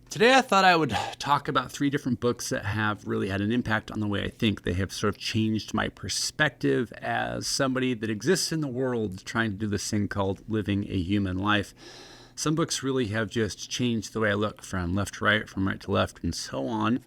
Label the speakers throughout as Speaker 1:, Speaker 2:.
Speaker 1: Today I thought I would talk about 3 different books that have really had an impact on the way I think. They have sort of changed my perspective as somebody that exists in the world trying to do this thing called living a human life. Some books really have just changed the way I look from left to right, from right to left, and so on.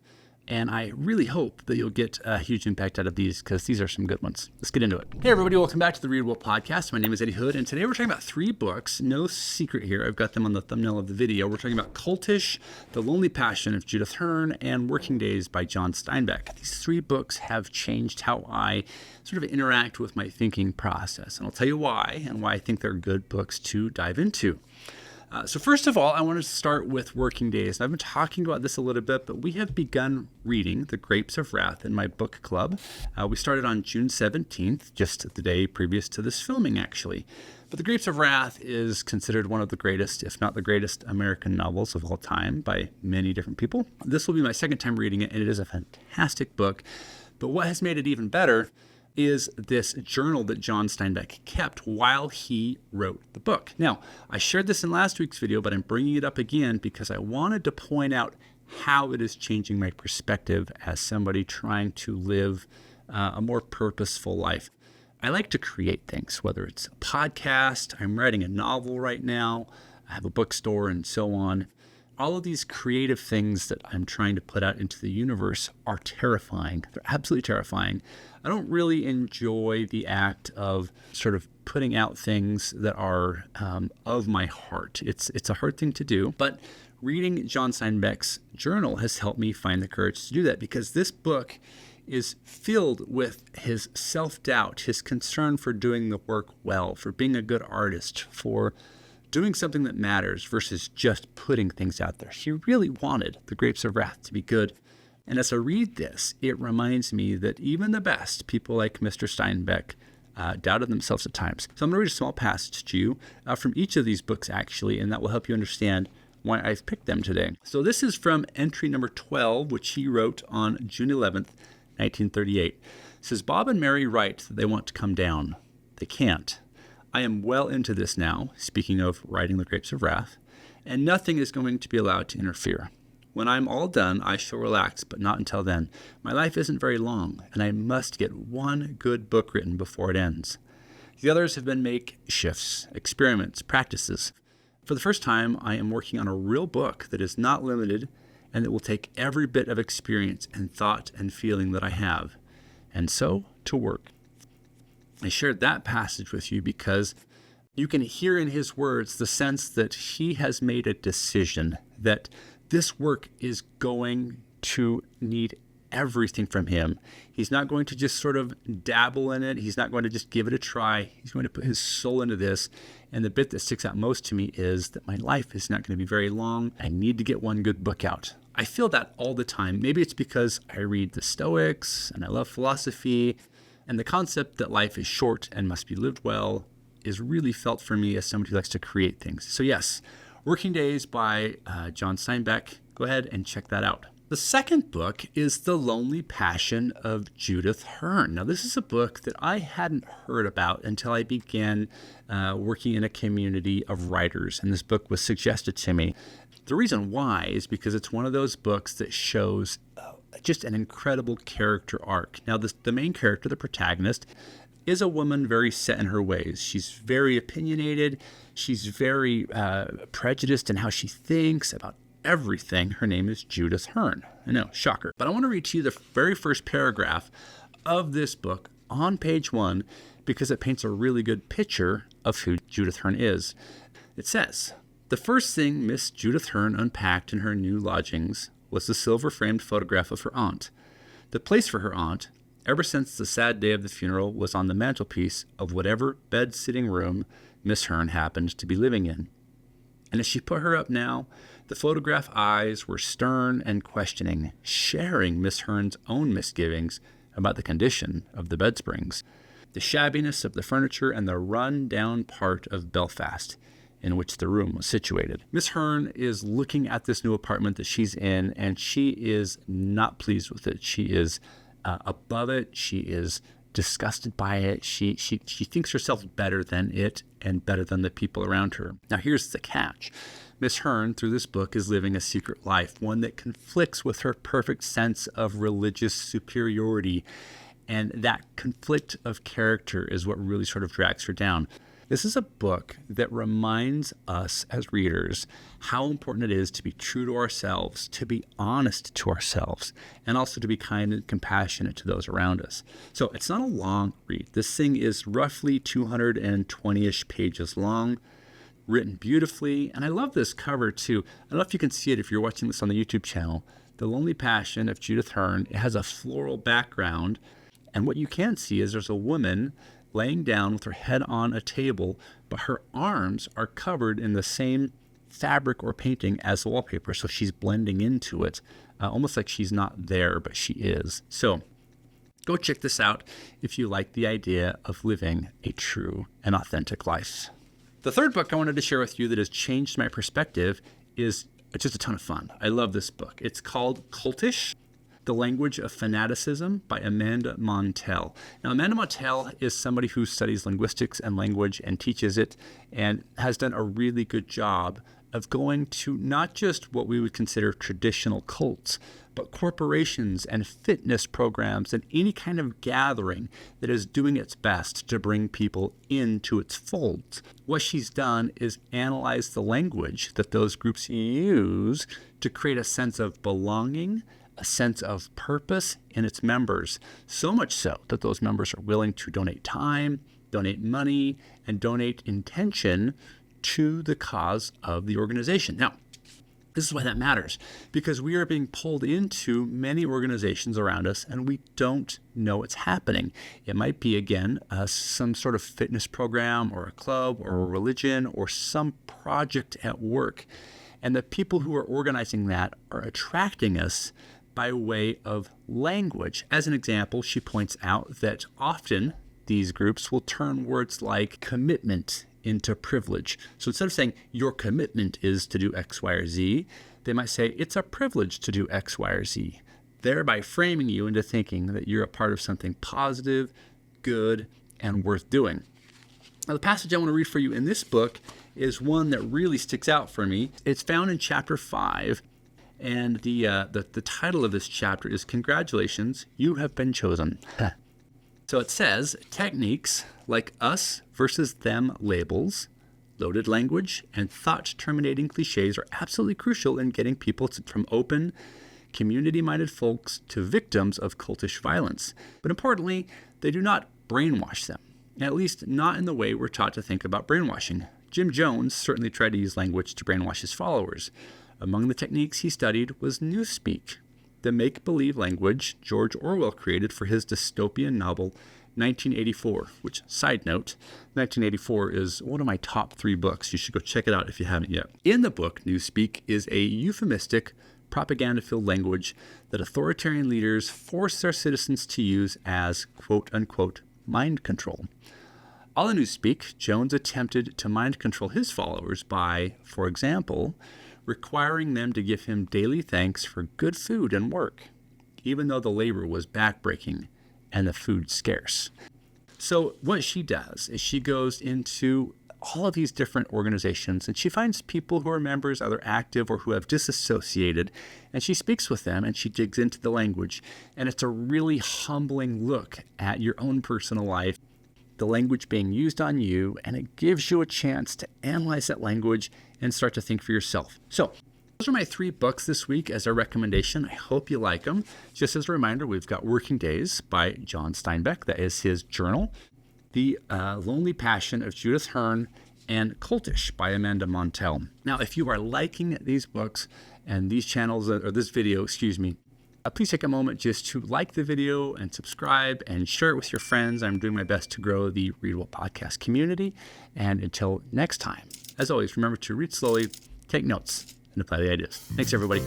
Speaker 1: And I really hope that you'll get a huge impact out of these because these are some good ones. Let's get into it. Hey, everybody. Welcome back to the Readable Podcast. My name is Eddy Hood, and today we're talking about 3 books. No secret here. I've got them on the thumbnail of the video. We're talking about Cultish, The Lonely Passion of Judith Hearn, and Working Days by John Steinbeck. These 3 books have changed how I sort of interact with my thinking process. And I'll tell you why, and why I think they're good books to dive into. So first of all, I wanted to start with Working Days. I've been talking about this a little bit, but we have begun reading The Grapes of Wrath in my book club. We started on June 17th, just the day previous to this filming, actually. But The Grapes of Wrath is considered one of the greatest, if not the greatest, American novels of all time by many different people. This will be my second time reading it, and it is a fantastic book. But what has made it even better is this journal that John Steinbeck kept while he wrote the book. Now, I shared this in last week's video, but I'm bringing it up again because I wanted to point out how it is changing my perspective as somebody trying to live a more purposeful life. I like to create things, whether it's a podcast, I'm writing a novel right now, I have a bookstore, and so on. All of these creative things that I'm trying to put out into the universe are terrifying. They're absolutely terrifying. I don't really enjoy the act of sort of putting out things that are of my heart. It's a hard thing to do, but reading John Steinbeck's journal has helped me find the courage to do that because this book is filled with his self-doubt, his concern for doing the work well, for being a good artist, for doing something that matters versus just putting things out there. He really wanted The Grapes of Wrath to be good. And as I read this, it reminds me that even the best people like Mr. Steinbeck doubted themselves at times. So I'm going to read a small passage to you from each of these books, actually, and that will help you understand why I've picked them today. So this is from entry number 12, which he wrote on June 11th, 1938. It says, Bob and Mary write that they want to come down. They can't. I am well into this now, speaking of writing The Grapes of Wrath, and nothing is going to be allowed to interfere. When I'm all done, I shall relax, but not until then. My life isn't very long, and I must get one good book written before it ends. The others have been makeshifts, experiments, practices. For the first time, I am working on a real book that is not limited and that will take every bit of experience and thought and feeling that I have. And so, to work. I shared that passage with you because you can hear in his words the sense that he has made a decision that this work is going to need everything from him. He's not going to just sort of dabble in it. He's not going to just give it a try. He's going to put his soul into this. And the bit that sticks out most to me is that my life is not going to be very long. I need to get one good book out. I feel that all the time. Maybe it's because I read the Stoics and I love philosophy. And the concept that life is short and must be lived well is really felt for me as somebody who likes to create things. So yes, Working Days by John Steinbeck. Go ahead and check that out. The second book is The Lonely Passion of Judith Hearn. Now, this is a book that I hadn't heard about until I began working in a community of writers, and this book was suggested to me. The reason why is because it's one of those books that shows just an incredible character arc. Now, the main character, the protagonist, is a woman very set in her ways. She's very opinionated. She's very prejudiced in how she thinks about everything. Her name is Judith Hearn. I know, shocker. But I want to read to you the very first paragraph of this book on page 1 because it paints a really good picture of who Judith Hearn is. It says, the first thing Miss Judith Hearn unpacked in her new lodgings was the silver-framed photograph of her aunt. The place for her aunt, ever since the sad day of the funeral, was on the mantelpiece of whatever bed-sitting room Miss Hearn happened to be living in. And as she put her up now, the photograph eyes were stern and questioning, sharing Miss Hearn's own misgivings about the condition of the bed springs, the shabbiness of the furniture, and the run-down part of Belfast in which the room was situated. Miss Hearn is looking at this new apartment that she's in, and she is not pleased with it. She is above it. She is disgusted by it. She thinks herself better than it and better than the people around her. Now, here's the catch. Miss Hearn, through this book, is living a secret life, one that conflicts with her perfect sense of religious superiority. And that conflict of character is what really sort of drags her down. This is a book that reminds us as readers how important it is to be true to ourselves, to be honest to ourselves, and also to be kind and compassionate to those around us. So it's not a long read. This thing is roughly 220-ish pages long, written beautifully. And I love this cover too. I don't know if you can see it if you're watching this on the YouTube channel. The Lonely Passion of Judith Hearn. It has a floral background. And what you can see is there's a woman laying down with her head on a table, but her arms are covered in the same fabric or painting as the wallpaper. So she's blending into it, almost like she's not there, but she is. So go check this out if you like the idea of living a true and authentic life. The third book I wanted to share with you that has changed my perspective is just a ton of fun. I love this book. It's called Cultish, The Language of Fanaticism by Amanda Montell. Now, Amanda Montell is somebody who studies linguistics and language and teaches it and has done a really good job of going to not just what we would consider traditional cults, but corporations and fitness programs and any kind of gathering that is doing its best to bring people into its folds. What she's done is analyze the language that those groups use to create a sense of belonging, a sense of purpose in its members, so much so that those members are willing to donate time, donate money, and donate intention to the cause of the organization. Now, this is why that matters, because we are being pulled into many organizations around us and we don't know it's happening. It might be, again, some sort of fitness program or a club or a religion or some project at work. And the people who are organizing that are attracting us by way of language. As an example, she points out that often these groups will turn words like commitment into privilege. So instead of saying your commitment is to do X, Y, or Z, they might say it's a privilege to do X, Y, or Z, thereby framing you into thinking that you're a part of something positive, good, and worth doing. Now, the passage I want to read for you in this book is one that really sticks out for me. It's found in chapter 5, and the title of this chapter is Congratulations, You Have Been Chosen. So it says, techniques like us versus them labels, loaded language, and thought-terminating cliches are absolutely crucial in getting people from open, community-minded folks to victims of cultish violence. But importantly, they do not brainwash them, at least not in the way we're taught to think about brainwashing. Jim Jones certainly tried to use language to brainwash his followers. Among the techniques he studied was newspeak, the make-believe language George Orwell created for his dystopian novel 1984, which, side note, 1984 is one of my top 3 books. You should go check it out if you haven't yet. In the book, newspeak is a euphemistic, propaganda-filled language that authoritarian leaders force their citizens to use as quote-unquote mind control. All in newspeak, Jones attempted to mind control his followers by, for example, requiring them to give him daily thanks for good food and work, even though the labor was backbreaking and the food scarce. So what she does is she goes into all of these different organizations and she finds people who are members, either active or who have disassociated, and she speaks with them and she digs into the language. And it's a really humbling look at your own personal life, the language being used on you, and it gives you a chance to analyze that language and start to think for yourself. So those are my 3 books this week as a recommendation. I hope you like them. Just as a reminder, we've got Working Days by John Steinbeck. That is his journal. The Lonely Passion of Judith Hearn, and Cultish by Amanda Montell. Now, if you are liking these books and these channels, or this video, please take a moment just to like the video and subscribe and share it with your friends. I'm doing my best to grow the Readable Podcast community. And until next time, as always, remember to read slowly, take notes, and apply the ideas. Thanks, everybody.